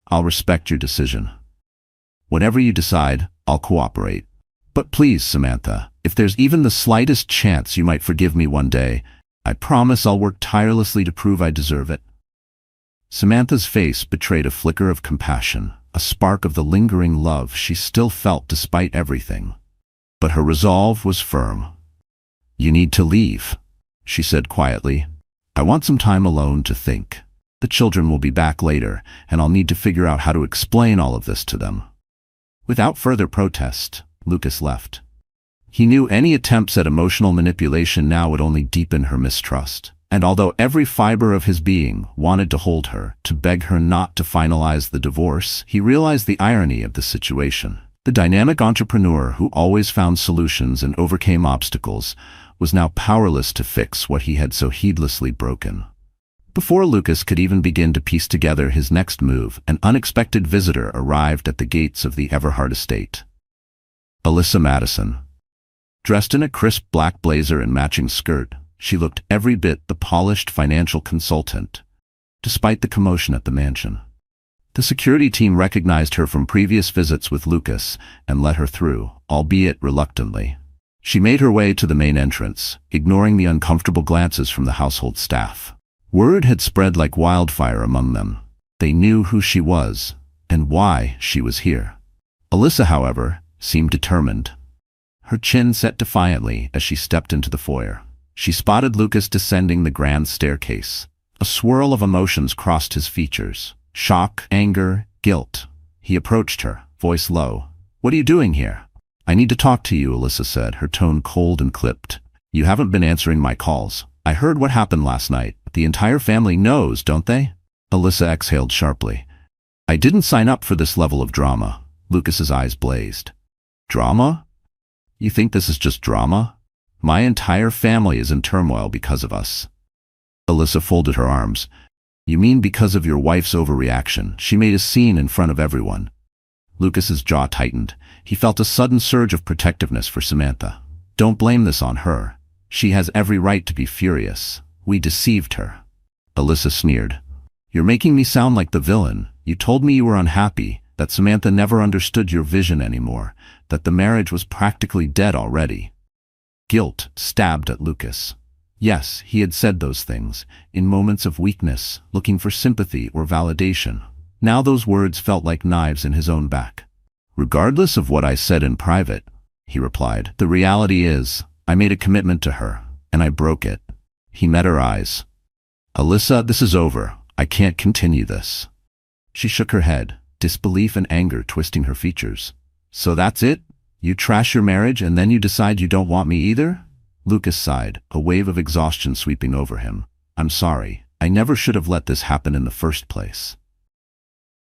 I'll respect your decision. Whatever you decide, I'll cooperate. But please, Samantha, if there's even the slightest chance you might forgive me one day, I promise I'll work tirelessly to prove I deserve it. Samantha's face betrayed a flicker of compassion, a spark of the lingering love she still felt despite everything. But her resolve was firm. You need to leave, she said quietly. I want some time alone to think. The children will be back later, and I'll need to figure out how to explain all of this to them. Without further protest, Lucas left. He knew any attempts at emotional manipulation now would only deepen her mistrust. And although every fiber of his being wanted to hold her, to beg her not to finalize the divorce, he realized the irony of the situation. The dynamic entrepreneur who always found solutions and overcame obstacles was now powerless to fix what he had so heedlessly broken. Before Lucas could even begin to piece together his next move, an unexpected visitor arrived at the gates of the Everhart estate. Alyssa Madison. Dressed in a crisp black blazer and matching skirt, she looked every bit the polished financial consultant, despite the commotion at the mansion. The security team recognized her from previous visits with Lucas and let her through, albeit reluctantly. She made her way to the main entrance, ignoring the uncomfortable glances from the household staff. Word had spread like wildfire among them. They knew who she was and why she was here. Alyssa, however, seemed determined. Her chin set defiantly as she stepped into the foyer. She spotted Lucas descending the grand staircase. A swirl of emotions crossed his features. Shock, anger, guilt. He approached her, voice low. What are you doing here? I need to talk to you, Alyssa said, her tone cold and clipped. You haven't been answering my calls. I heard what happened last night. The entire family knows, don't they? Alyssa exhaled sharply. I didn't sign up for this level of drama. Lucas's eyes blazed. Drama? You think this is just drama? My entire family is in turmoil because of us. Alyssa folded her arms. You mean because of your wife's overreaction? She made a scene in front of everyone. Lucas's jaw tightened. He felt a sudden surge of protectiveness for Samantha. Don't blame this on her. She has every right to be furious. We deceived her. Alyssa sneered. You're making me sound like the villain. You told me you were unhappy, that Samantha never understood your vision anymore, that the marriage was practically dead already. Guilt stabbed at Lucas. Yes, he had said those things, in moments of weakness, looking for sympathy or validation. Now those words felt like knives in his own back. Regardless of what I said in private, he replied, the reality is, I made a commitment to her, and I broke it. He met her eyes. Alyssa, this is over. I can't continue this. She shook her head, disbelief and anger twisting her features. So that's it? You trash your marriage and then you decide you don't want me either? Lucas sighed, a wave of exhaustion sweeping over him. I'm sorry. I never should have let this happen in the first place.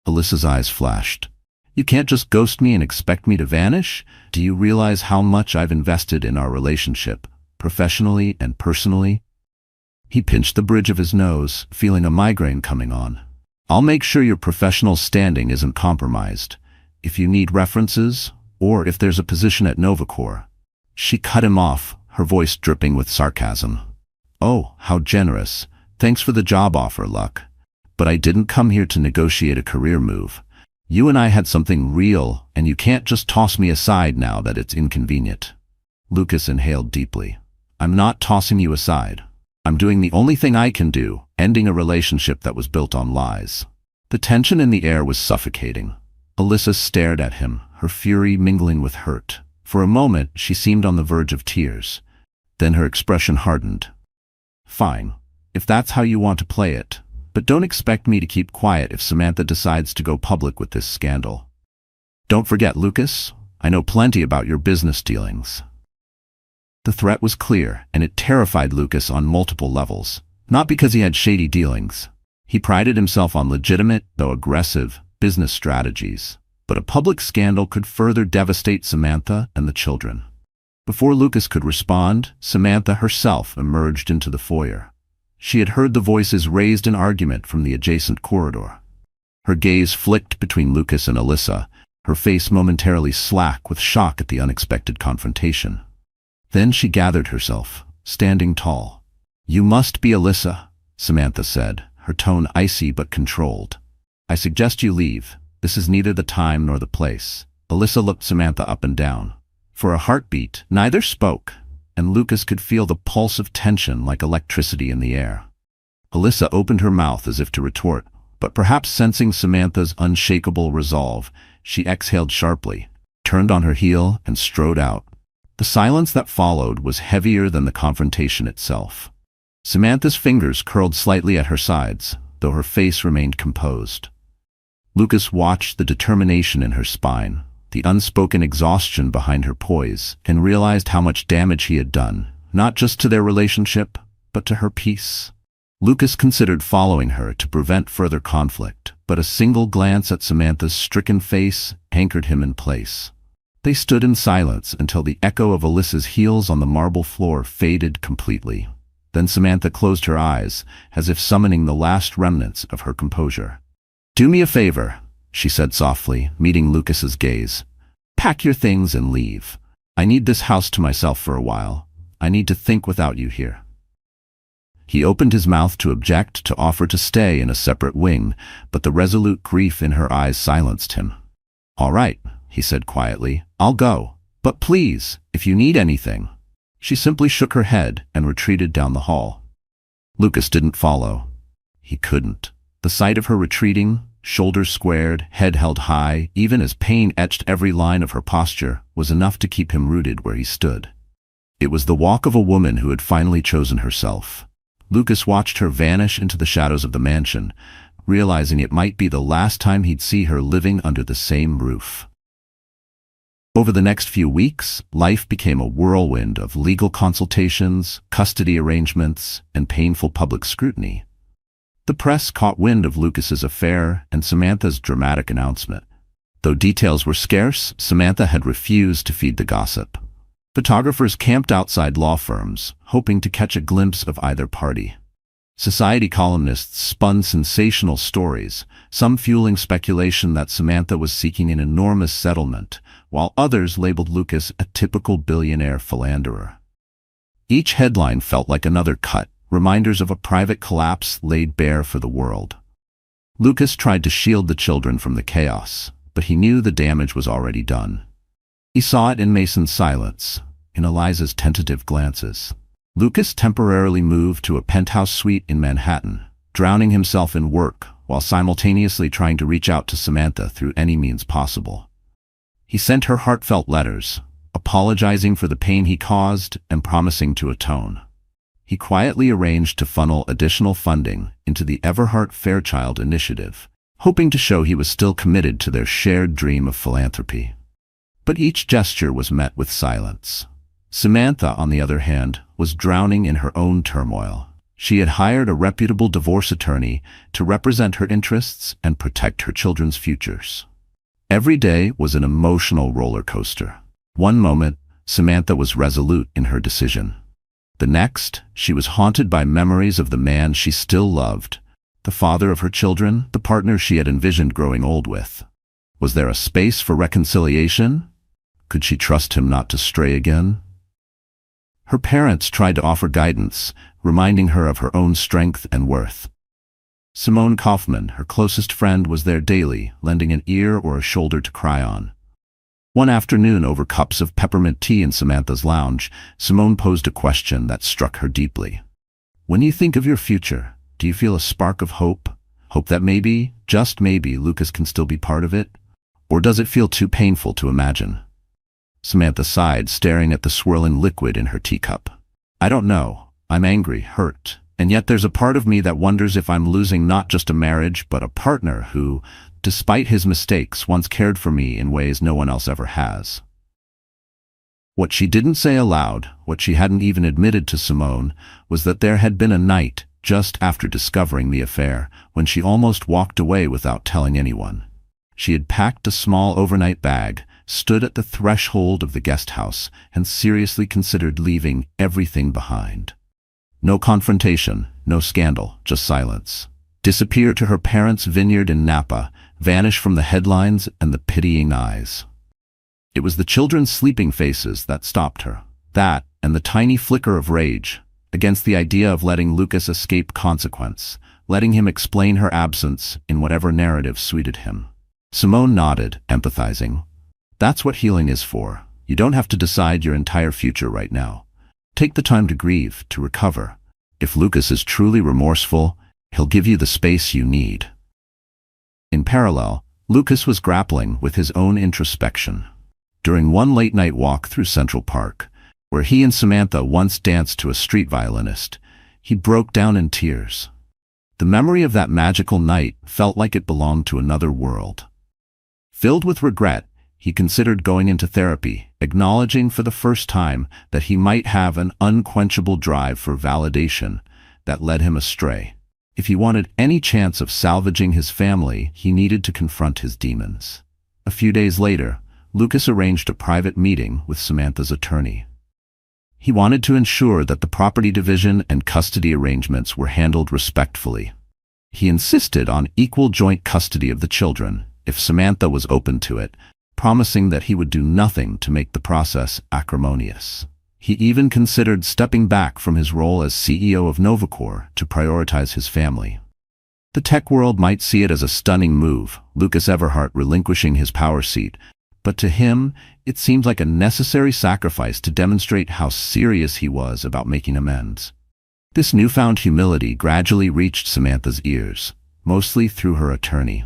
Alyssa's eyes flashed. You can't just ghost me and expect me to vanish? Do you realize how much I've invested in our relationship, professionally and personally? He pinched the bridge of his nose, feeling a migraine coming on. I'll make sure your professional standing isn't compromised. If you need references, or if there's a position at Novacor. She cut him off, her voice dripping with sarcasm. Oh, how generous. Thanks for the job offer, Luck. But I didn't come here to negotiate a career move. You and I had something real, and you can't just toss me aside now that it's inconvenient. Lucas inhaled deeply. I'm not tossing you aside. I'm doing the only thing I can do, ending a relationship that was built on lies. The tension in the air was suffocating. Alyssa stared at him, her fury mingling with hurt. For a moment, she seemed on the verge of tears. Then her expression hardened. Fine, if that's how you want to play it. But don't expect me to keep quiet if Samantha decides to go public with this scandal. Don't forget, Lucas, I know plenty about your business dealings. The threat was clear, and it terrified Lucas on multiple levels. Not because he had shady dealings. He prided himself on legitimate, though aggressive, business strategies. But a public scandal could further devastate Samantha and the children. Before Lucas could respond, Samantha herself emerged into the foyer. She had heard the voices raised in argument from the adjacent corridor. Her gaze flicked between Lucas and Alyssa, her face momentarily slack with shock at the unexpected confrontation. Then she gathered herself, standing tall. "You must be Alyssa," Samantha said, her tone icy but controlled. "I suggest you leave. This is neither the time nor the place." Alyssa looked Samantha up and down. For a heartbeat, neither spoke, and Lucas could feel the pulse of tension like electricity in the air. Alyssa opened her mouth as if to retort, but perhaps sensing Samantha's unshakable resolve, she exhaled sharply, turned on her heel, and strode out. The silence that followed was heavier than the confrontation itself. Samantha's fingers curled slightly at her sides, though her face remained composed. Lucas watched the determination in her spine, the unspoken exhaustion behind her poise, and realized how much damage he had done, not just to their relationship, but to her peace. Lucas considered following her to prevent further conflict, but a single glance at Samantha's stricken face anchored him in place. They stood in silence until the echo of Alyssa's heels on the marble floor faded completely. Then Samantha closed her eyes, as if summoning the last remnants of her composure. "Do me a favor," she said softly, meeting Lucas's gaze. "Pack your things and leave. I need this house to myself for a while. I need to think without you here." He opened his mouth to object, to offer to stay in a separate wing, but the resolute grief in her eyes silenced him. "All right," he said quietly, "I'll go. But please, if you need anything." She simply shook her head and retreated down the hall. Lucas didn't follow. He couldn't. The sight of her retreating, shoulders squared, head held high, even as pain etched every line of her posture, was enough to keep him rooted where he stood. It was the walk of a woman who had finally chosen herself. Lucas watched her vanish into the shadows of the mansion, realizing it might be the last time he'd see her living under the same roof. Over the next few weeks, life became a whirlwind of legal consultations, custody arrangements, and painful public scrutiny. The press caught wind of Lucas's affair and Samantha's dramatic announcement. Though details were scarce, Samantha had refused to feed the gossip. Photographers camped outside law firms, hoping to catch a glimpse of either party. Society columnists spun sensational stories, some fueling speculation that Samantha was seeking an enormous settlement, while others labeled Lucas a typical billionaire philanderer. Each headline felt like another cut, reminders of a private collapse laid bare for the world. Lucas tried to shield the children from the chaos, but he knew the damage was already done. He saw it in Mason's silence, in Eliza's tentative glances. Lucas temporarily moved to a penthouse suite in Manhattan, drowning himself in work while simultaneously trying to reach out to Samantha through any means possible. He sent her heartfelt letters, apologizing for the pain he caused and promising to atone. He quietly arranged to funnel additional funding into the Everhart Fairchild Initiative, hoping to show he was still committed to their shared dream of philanthropy. But each gesture was met with silence. Samantha, on the other hand, was drowning in her own turmoil. She had hired a reputable divorce attorney to represent her interests and protect her children's futures. Every day was an emotional roller coaster. One moment, Samantha was resolute in her decision. The next, she was haunted by memories of the man she still loved, the father of her children, the partner she had envisioned growing old with. Was there a space for reconciliation? Could she trust him not to stray again? Her parents tried to offer guidance, reminding her of her own strength and worth. Simone Kaufman, her closest friend, was there daily, lending an ear or a shoulder to cry on. One afternoon, over cups of peppermint tea in Samantha's lounge, Simone posed a question that struck her deeply. "When you think of your future, do you feel a spark of hope? Hope that maybe, just maybe, Lucas can still be part of it? Or does it feel too painful to imagine?" Samantha sighed, staring at the swirling liquid in her teacup. "I don't know. I'm angry, hurt. And yet there's a part of me that wonders if I'm losing not just a marriage, but a partner who, despite his mistakes, once cared for me in ways no one else ever has." What she didn't say aloud, what she hadn't even admitted to Simone, was that there had been a night, just after discovering the affair, when she almost walked away without telling anyone. She had packed a small overnight bag, stood at the threshold of the guest house, and seriously considered leaving everything behind. No confrontation, no scandal, just silence. disappear to her parents' vineyard in Napa, vanish from the headlines and the pitying eyes. It was the children's sleeping faces that stopped her. That, and the tiny flicker of rage, against the idea of letting Lucas escape consequence, letting him explain her absence in whatever narrative suited him. Simone nodded, empathizing. That's what healing is for. You don't have to decide your entire future right now. Take the time to grieve, to recover. If Lucas is truly remorseful, he'll give you the space you need. In parallel, Lucas was grappling with his own introspection. During one late-night walk through Central Park, where he and Samantha once danced to a street violinist, he broke down in tears. The memory of that magical night felt like it belonged to another world. Filled with regret, he considered going into therapy, acknowledging for the first time that he might have an unquenchable drive for validation that led him astray. If he wanted any chance of salvaging his family, he needed to confront his demons. A few days later, Lucas arranged a private meeting with Samantha's attorney. He wanted to ensure that the property division and custody arrangements were handled respectfully. He insisted on equal joint custody of the children, if Samantha was open to it, promising that he would do nothing to make the process acrimonious. He even considered stepping back from his role as CEO of Novacor to prioritize his family. The tech world might see it as a stunning move, Lucas Everhart relinquishing his power seat, but to him, it seemed like a necessary sacrifice to demonstrate how serious he was about making amends. This newfound humility gradually reached Samantha's ears, mostly through her attorney.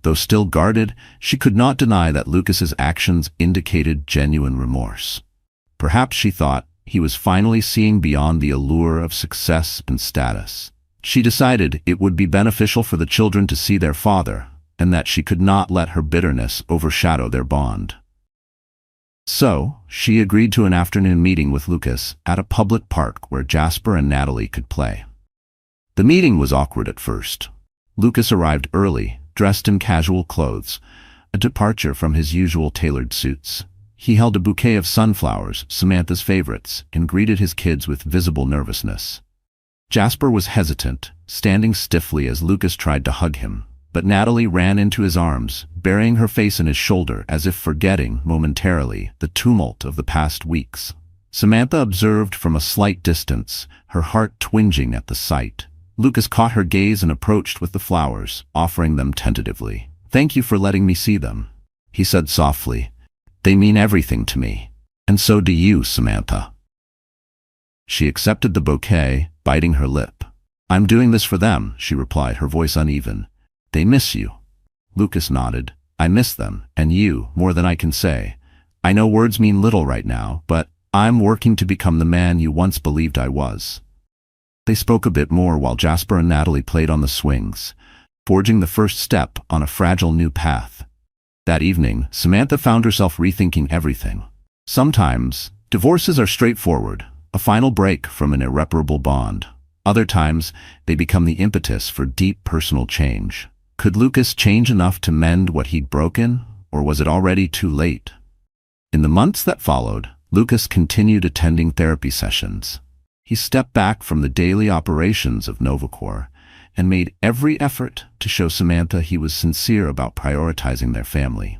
Though still guarded, she could not deny that Lucas's actions indicated genuine remorse. Perhaps she thought he was finally seeing beyond the allure of success and status. She decided it would be beneficial for the children to see their father, and that she could not let her bitterness overshadow their bond. So, she agreed to an afternoon meeting with Lucas at a public park where Jasper and Natalie could play. The meeting was awkward at first. Lucas arrived early, dressed in casual clothes, a departure from his usual tailored suits. He held a bouquet of sunflowers, Samantha's favorites, and greeted his kids with visible nervousness. Jasper was hesitant, standing stiffly as Lucas tried to hug him, but Natalie ran into his arms, burying her face in his shoulder as if forgetting, momentarily, the tumult of the past weeks. Samantha observed from a slight distance, her heart twinging at the sight. Lucas caught her gaze and approached with the flowers, offering them tentatively. "Thank you for letting me see them," he said softly. "They mean everything to me. And so do you, Samantha." She accepted the bouquet, biting her lip. "I'm doing this for them," she replied, her voice uneven. "They miss you." Lucas nodded. "I miss them, and you, more than I can say. I know words mean little right now, but I'm working to become the man you once believed I was." They spoke a bit more while Jasper and Natalie played on the swings, forging the first step on a fragile new path. That evening, Samantha found herself rethinking everything. Sometimes, divorces are straightforward, a final break from an irreparable bond. Other times, they become the impetus for deep personal change. Could Lucas change enough to mend what he'd broken, or was it already too late? In the months that followed, Lucas continued attending therapy sessions. He stepped back from the daily operations of Novacor and made every effort to show Samantha he was sincere about prioritizing their family.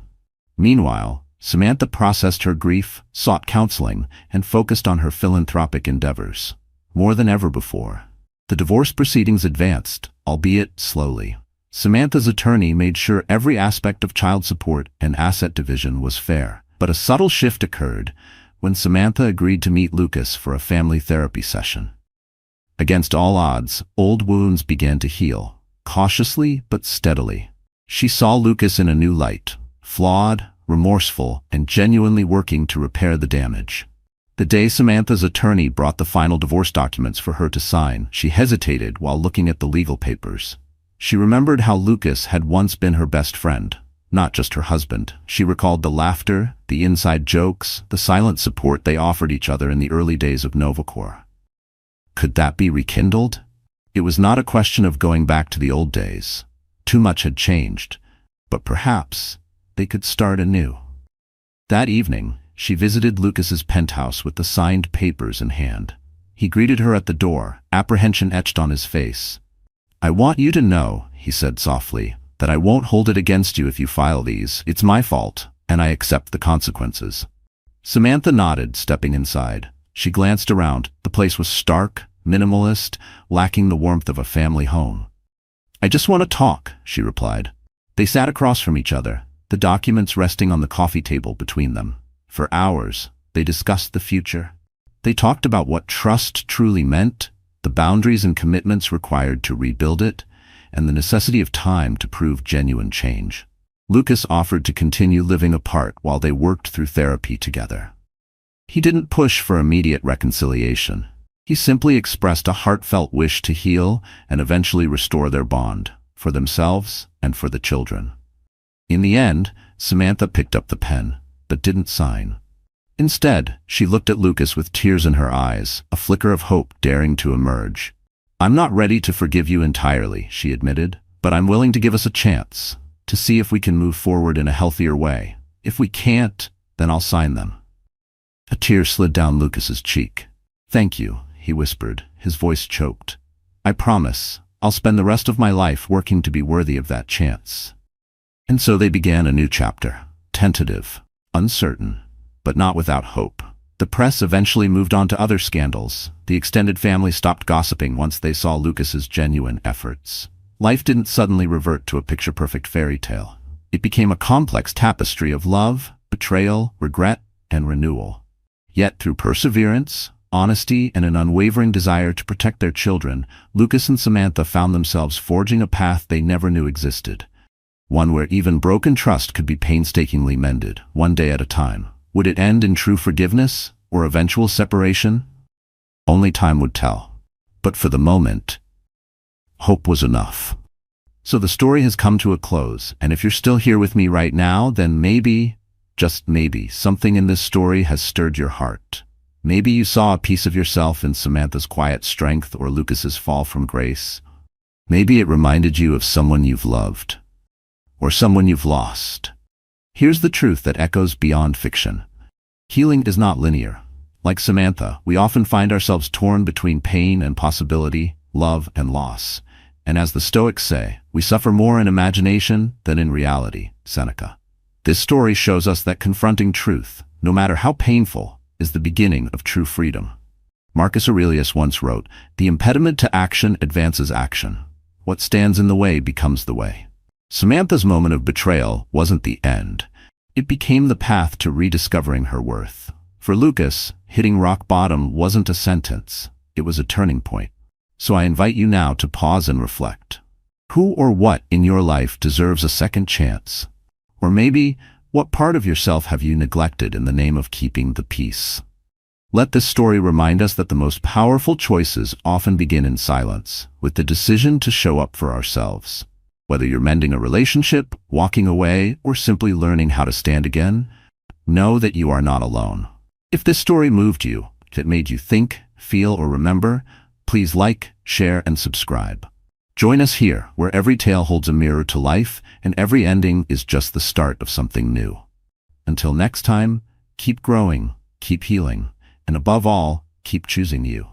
Meanwhile, Samantha processed her grief, sought counseling, and focused on her philanthropic endeavors. More than ever before, the divorce proceedings advanced, albeit slowly. Samantha's attorney made sure every aspect of child support and asset division was fair. But a subtle shift occurred when Samantha agreed to meet Lucas for a family therapy session. Against all odds, old wounds began to heal, cautiously but steadily. She saw Lucas in a new light, flawed, remorseful, and genuinely working to repair the damage. The day Samantha's attorney brought the final divorce documents for her to sign, she hesitated while looking at the legal papers. She remembered how Lucas had once been her best friend, not just her husband. She recalled the laughter, the inside jokes, the silent support they offered each other in the early days of Novacor. Could that be rekindled? It was not a question of going back to the old days. Too much had changed, but perhaps they could start anew. That evening, she visited Lucas's penthouse with the signed papers in hand. He greeted her at the door, apprehension etched on his face. "I want you to know," he said softly, "that I won't hold it against you if you file these. It's my fault, and I accept the consequences." Samantha nodded, stepping inside. She glanced around. The place was stark, minimalist, lacking the warmth of a family home. "I just want to talk," she replied. They sat across from each other, the documents resting on the coffee table between them. For hours, they discussed the future. They talked about what trust truly meant, the boundaries and commitments required to rebuild it, and the necessity of time to prove genuine change. Lucas offered to continue living apart while they worked through therapy together. He didn't push for immediate reconciliation. He simply expressed a heartfelt wish to heal and eventually restore their bond, for themselves and for the children. In the end, Samantha picked up the pen, but didn't sign. Instead, she looked at Lucas with tears in her eyes, a flicker of hope daring to emerge. "I'm not ready to forgive you entirely," she admitted, "but I'm willing to give us a chance, to see if we can move forward in a healthier way. If we can't, then I'll sign them." A tear slid down Lucas's cheek. "Thank you," he whispered, his voice choked. "I promise, I'll spend the rest of my life working to be worthy of that chance." And so they began a new chapter, tentative, uncertain, but not without hope. The press eventually moved on to other scandals. The extended family stopped gossiping once they saw Lucas's genuine efforts. Life didn't suddenly revert to a picture-perfect fairy tale. It became a complex tapestry of love, betrayal, regret, and renewal. Yet through perseverance, honesty, and an unwavering desire to protect their children, Lucas and Samantha found themselves forging a path they never knew existed. One where even broken trust could be painstakingly mended, one day at a time. Would it end in true forgiveness or eventual separation? Only time would tell. But for the moment, hope was enough. So the story has come to a close, and if you're still here with me right now, then maybe, just maybe, something in this story has stirred your heart. Maybe you saw a piece of yourself in Samantha's quiet strength or Lucas's fall from grace. Maybe it reminded you of someone you've loved, or someone you've lost. Here's the truth that echoes beyond fiction. Healing is not linear. Like Samantha, we often find ourselves torn between pain and possibility, love and loss. And as the Stoics say, we suffer more in imagination than in reality, Seneca. This story shows us that confronting truth, no matter how painful, is the beginning of true freedom. Marcus Aurelius once wrote, "The impediment to action advances action. What stands in the way becomes the way." Samantha's moment of betrayal wasn't the end. It became the path to rediscovering her worth. For Lucas, hitting rock bottom wasn't a sentence, it was a turning point. So I invite you now to pause and reflect. Who or what in your life deserves a second chance? Or maybe, what part of yourself have you neglected in the name of keeping the peace? Let this story remind us that the most powerful choices often begin in silence, with the decision to show up for ourselves. Whether you're mending a relationship, walking away, or simply learning how to stand again, know that you are not alone. If this story moved you, if it made you think, feel, or remember, please like, share, and subscribe. Join us here, where every tale holds a mirror to life, and every ending is just the start of something new. Until next time, keep growing, keep healing, and above all, keep choosing you.